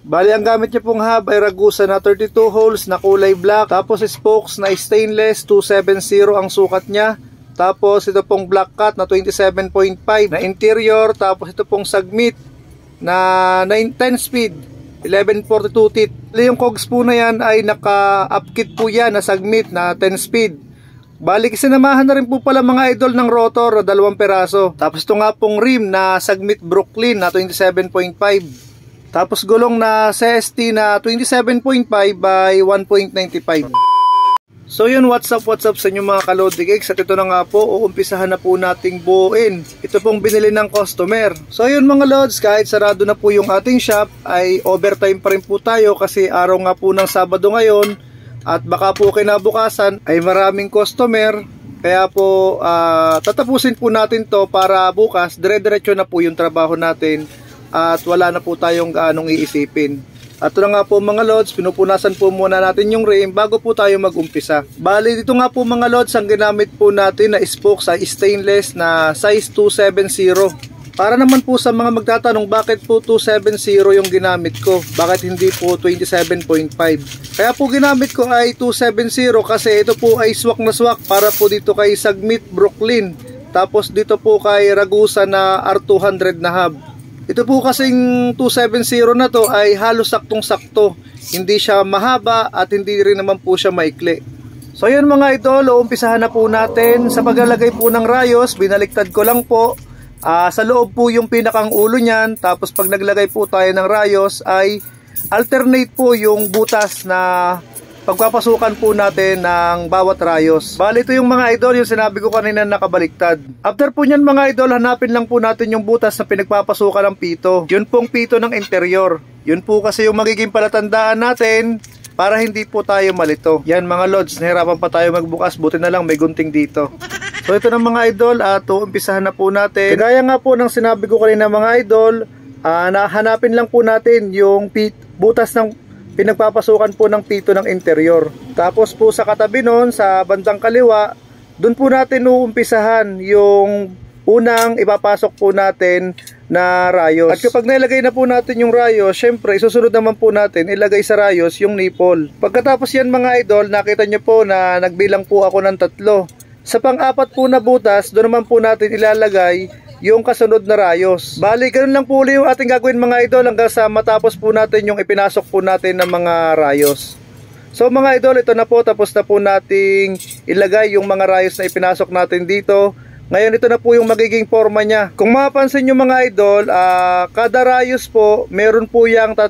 Bali, ang gamit niya pong hub ay Ragusa na 32 holes na kulay black. Tapos spokes na stainless 270 ang sukat niya. Tapos ito pong black cut na 27.5 na interior. Tapos ito pong sagmit na 10 speed 1142 teeth. Yung cogs po na yan ay naka-upkit po yan na sagmit na 10 speed. Bali, sinamahan na rin po pala mga idol ng rotor na 2 peraso. Tapos ito nga pong rim na sagmit Brooklyn na 27.5. Tapos gulong na CST na 27.5 by 1.95. So yun, what's up sa inyo mga kalodi cakes. At ito na nga po, uumpisahan na po nating buuin. Ito pong binili ng customer. So yun mga lods, kahit sarado na po yung ating shop, ay overtime pa rin po tayo kasi araw nga po ng Sabado ngayon. At baka po kinabukasan ay maraming customer. Kaya po tatapusin po natin to para bukas dire-diretso na po yung trabaho natin. At wala na po tayong gaanong iisipin. At ito na nga po mga lods, pinupunasan po muna natin yung rim bago po tayo mag-umpisa. Bali, dito nga po mga lods, ang ginamit po natin na spokes ay stainless na size 270. Para naman po sa mga magtatanong bakit po 270 yung ginamit ko, bakit hindi po 27.5. Kaya po ginamit ko ay 270 kasi ito po ay swak na swak para po dito kay Sagmit Brooklyn. Tapos dito po kay Ragusa na R200 na hub. Ito po kasing 270 na to ay halos saktong-sakto. Hindi siya mahaba at hindi rin naman po siya maikli. So yun mga idol, uumpisahan na po natin. Sa paglalagay po ng rayos, binaliktad ko lang po. Sa loob po yung pinakang ulo niyan. Tapos pag naglagay po tayo ng rayos ay alternate po yung butas na pagpapasukan po natin ng bawat rayos. Bali, ito yung mga idol, yung sinabi ko kanina nakabaliktad. After po nyan mga idol, hanapin lang po natin yung butas na pinagpapasukan ng pito. Yun pong pito ng interior. Yun po kasi yung magiging palatandaan natin para hindi po tayo malito. Yan mga lods, nahirapan pa tayo magbukas, buti na lang may gunting dito. So ito na mga idol, umpisahan na po natin. Kagaya nga po ng sinabi ko kanina mga idol, hanapin lang po natin yung butas ng pinagpapasukan po ng pito ng interior. Tapos po sa katabi nun, sa bandang kaliwa, dun po natin uumpisahan yung unang ipapasok po natin na rayos. At kapag nailagay na po natin yung rayos, syempre isusunod naman po natin ilagay sa rayos yung nipple. Pagkatapos yan mga idol, nakita nyo po na nagbilang po ako ng 3. Sa pang-apat po na butas, doon naman po natin ilalagay yung kasunod na rayos. Bali, ganun lang po ulit yung ating gagawin mga idol hanggang sa matapos po natin yung ipinasok po natin ng mga rayos. So mga idol, ito na po, tapos na po nating ilagay yung mga rayos na ipinasok natin dito. Ngayon ito na po yung magiging forma niya. Kung mapapansin nyo mga idol, kada rayos po, meron po yung 3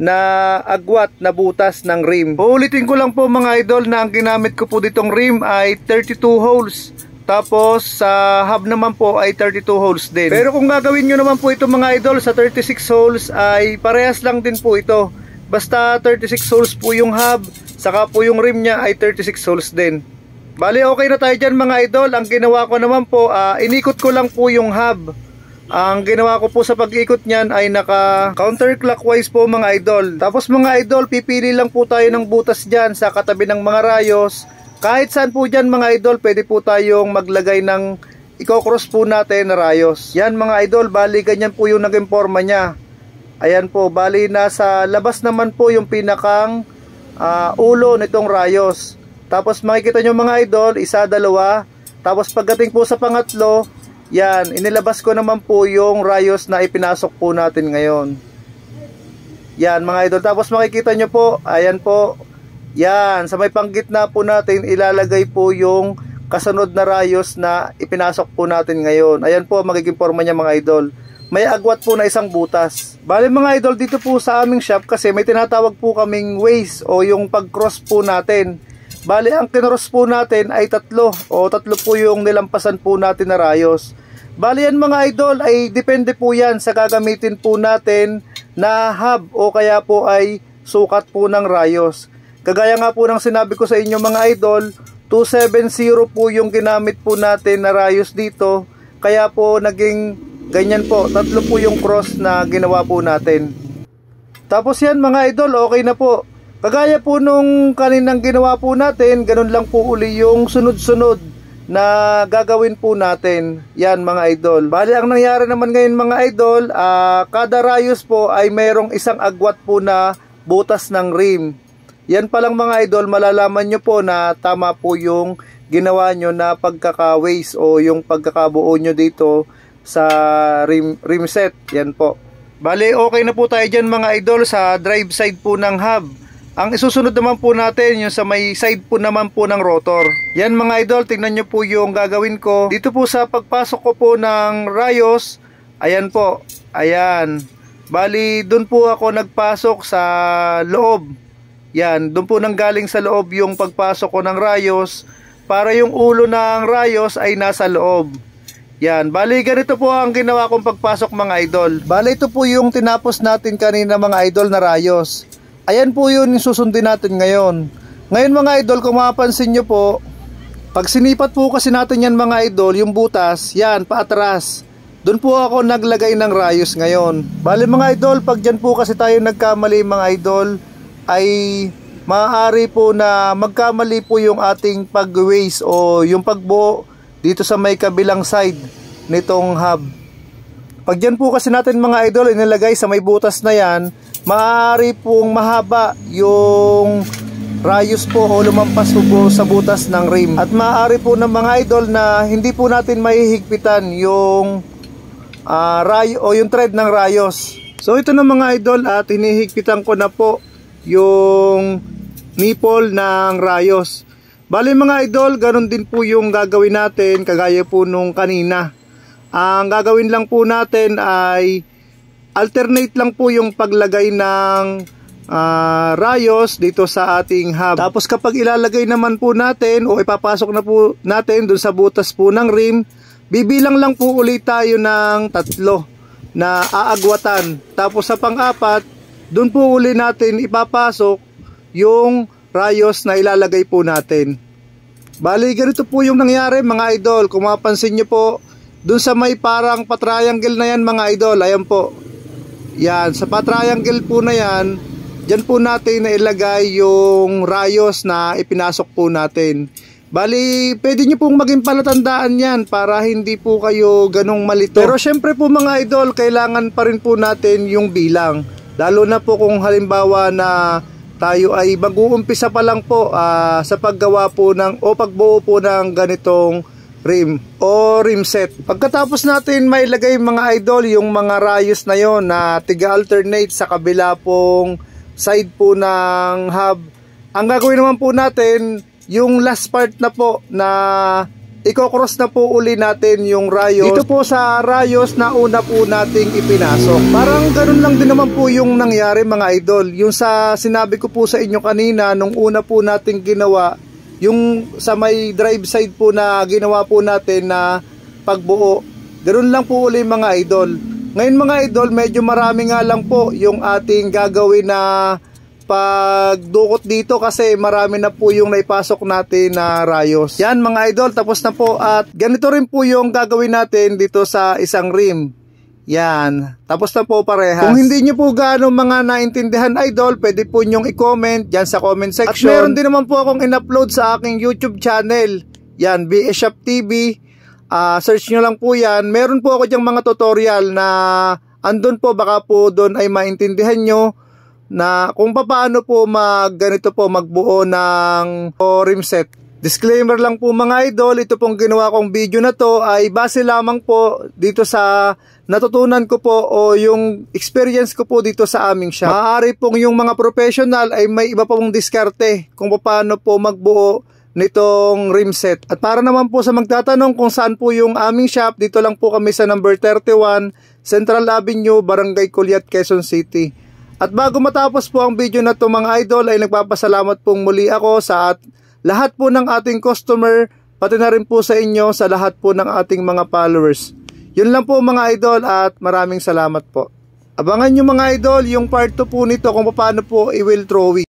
na agwat na butas ng rim. Uulitin ko lang po mga idol na ang ginamit ko po ditong rim ay 32 holes. Tapos sa hub naman po ay 32 holes din. Pero kung gagawin nyo naman po ito mga idol sa 36 holes ay parehas lang din po ito. Basta 36 holes po yung hub, saka po yung rim niya ay 36 holes din. Bali okay na tayo dyan mga idol. Ang ginawa ko naman po, inikot ko lang po yung hub. Ang ginawa ko po sa pag-ikot niyan ay naka counterclockwise po mga idol. Tapos mga idol, pipili lang po tayo ng butas dyan sa katabi ng mga rayos. Kahit saan po dyan mga idol, pwede po tayong maglagay ng i-cross po natin na rayos. Yan mga idol, bali ganyan po yung naging forma niya. Ayan po, bali nasa labas naman po yung pinakang ulo nitong rayos. Tapos makikita nyo mga idol, 1, 2. Tapos pagdating po sa pangatlo, yan, inilabas ko naman po yung rayos na ipinasok po natin ngayon. Yan mga idol, tapos makikita nyo po, ayan po. Yan, sa may panggitna po natin ilalagay po yung kasunod na rayos na ipinasok po natin ngayon. Ayan po magiging forma niya mga idol. May agwat po na 1 butas. Bali mga idol, dito po sa aming shop kasi may tinatawag po kaming ways o yung pag-cross po natin. Bali ang kinross po natin ay 3 o 3 po yung nilampasan po natin na rayos. Bali yan mga idol ay depende po yan sa gagamitin po natin na hub o kaya po ay sukat po ng rayos. Kagaya nga po ng sinabi ko sa inyo mga idol, 270 po yung ginamit po natin na rayos dito. Kaya po naging ganyan po, 3 po yung cross na ginawa po natin. Tapos yan mga idol, okay na po. Kagaya po nung kaninang ginawa po natin, ganun lang po uli yung sunod-sunod na gagawin po natin. Yan mga idol. Bali ang nangyari naman ngayon mga idol, kada rayos po ay mayroong isang agwat po na butas ng rim. Yan pa lang mga idol, malalaman nyo po na tama po yung ginawa nyo na pagkaka-waste o yung pagkakabuo nyo dito sa rim set. Yan po. Bali okay na po tayo dyan mga idol sa drive side po ng hub. Ang isusunod naman po natin yung sa may side po naman po ng rotor. Yan mga idol, tingnan nyo po yung gagawin ko. Dito po sa pagpasok ko po ng rayos, ayan po, ayan. Bali, dun po ako nagpasok sa loob. Yan, dun po nanggaling sa loob yung pagpasok ko ng rayos para yung ulo ng rayos ay nasa loob. Yan, bali ganito po ang ginawa kong pagpasok mga idol. Bali ito po yung tinapos natin kanina mga idol na rayos. Ayan po yun yung susundin natin ngayon. Ngayon mga idol, kung mapapansin nyo po, pag sinipat po kasi natin yan mga idol, yung butas, yan, paatras. Doon po ako naglagay ng rayos ngayon. Bali mga idol, pag dyan po kasi tayo nagkamali mga idol, ay maaari po na magkamali po yung ating pag-waste o yung pagbuo dito sa may kabilang side nitong hub. Pag dyan po kasi natin mga idol, inilagay sa may butas na yan, maaari pong mahaba yung rayos po o lumampas po sa butas ng rim. At maaari po ng mga idol na hindi po natin mahihigpitan yung yung thread ng rayos. So ito na mga idol at hinihigpitan ko na po yung nipple ng rayos. Bali mga idol, ganun din po yung gagawin natin kagaya po nung kanina. Ang gagawin lang po natin ay alternate lang po yung paglagay ng rayos dito sa ating hub. Tapos kapag ilalagay naman po natin o ipapasok na po natin dun sa butas po ng rim, bibilang lang po ulit tayo ng 3 na aagwatan. Tapos sa pang-4, dun po uli natin ipapasok yung rayos na ilalagay po natin. Bali ganito po yung nangyari mga idol. Kung mapansin nyo po, dun sa may parang patriangle na yan mga idol, ayan po. Yan, sa patriangle po na yan, dyan po natin na ilagay yung rayos na ipinasok po natin. Bali, pwede nyo pong maging palatandaan yan para hindi po kayo ganong malito. Pero syempre po mga idol, kailangan pa rin po natin yung bilang. Lalo na po kung halimbawa na tayo ay mag-uumpisa pa lang po sa paggawa po ng o pagbuo po ng ganitong rim o rim set. Pagkatapos natin mailagay mga idol yung mga rayos na yon na tiga-alternate sa kabila pong side po ng hub, ang gagawin naman po natin yung last part na po na i-cross na po uli natin yung rayos dito po sa rayos na una po nating ipinasok. Parang ganun lang din naman po yung nangyari mga idol. Yung sa sinabi ko po sa inyo kanina nung una po nating ginawa, yung sa may drive side po na ginawa po natin na pagbuo, ganoon lang po uli mga idol. Ngayon mga idol, medyo marami nga lang po yung ating gagawin na pagdukot dito kasi marami na po yung naipasok natin na rayos. Yan mga idol, tapos na po at ganito rin po yung gagawin natin dito sa isang rim. Yan, tapos na po parehas. Kung hindi nyo po gaano mga naintindihan idol, pwede po nyong i-comment dyan sa comment section. At meron din naman po akong in-upload sa aking YouTube channel. Yan, BS Shop TV. Search nyo lang po yan. Meron po ako dyang mga tutorial na andun po, baka po doon ay maintindihan nyo na kung paano po ganito po magbuo ng rim set. Disclaimer lang po mga idol, ito pong ginawa kong video na to ay base lamang po dito sa natutunan ko po o yung experience ko po dito sa aming shop. Maaari pong yung mga professional ay may iba pong diskarte kung paano po magbuo nitong rim set. At para naman po sa magtatanong kung saan po yung aming shop, dito lang po kami sa number 31 Central Avenue, Barangay Culiat, Quezon City. At bago matapos po ang video na to mga idol, ay nagpapasalamat pong muli ako sa lahat po ng ating customer, pati na rin po sa inyo, sa lahat po ng ating mga followers. Yun lang po mga idol at maraming salamat po. Abangan nyo mga idol yung part 2 po nito kung paano po i-will drawing.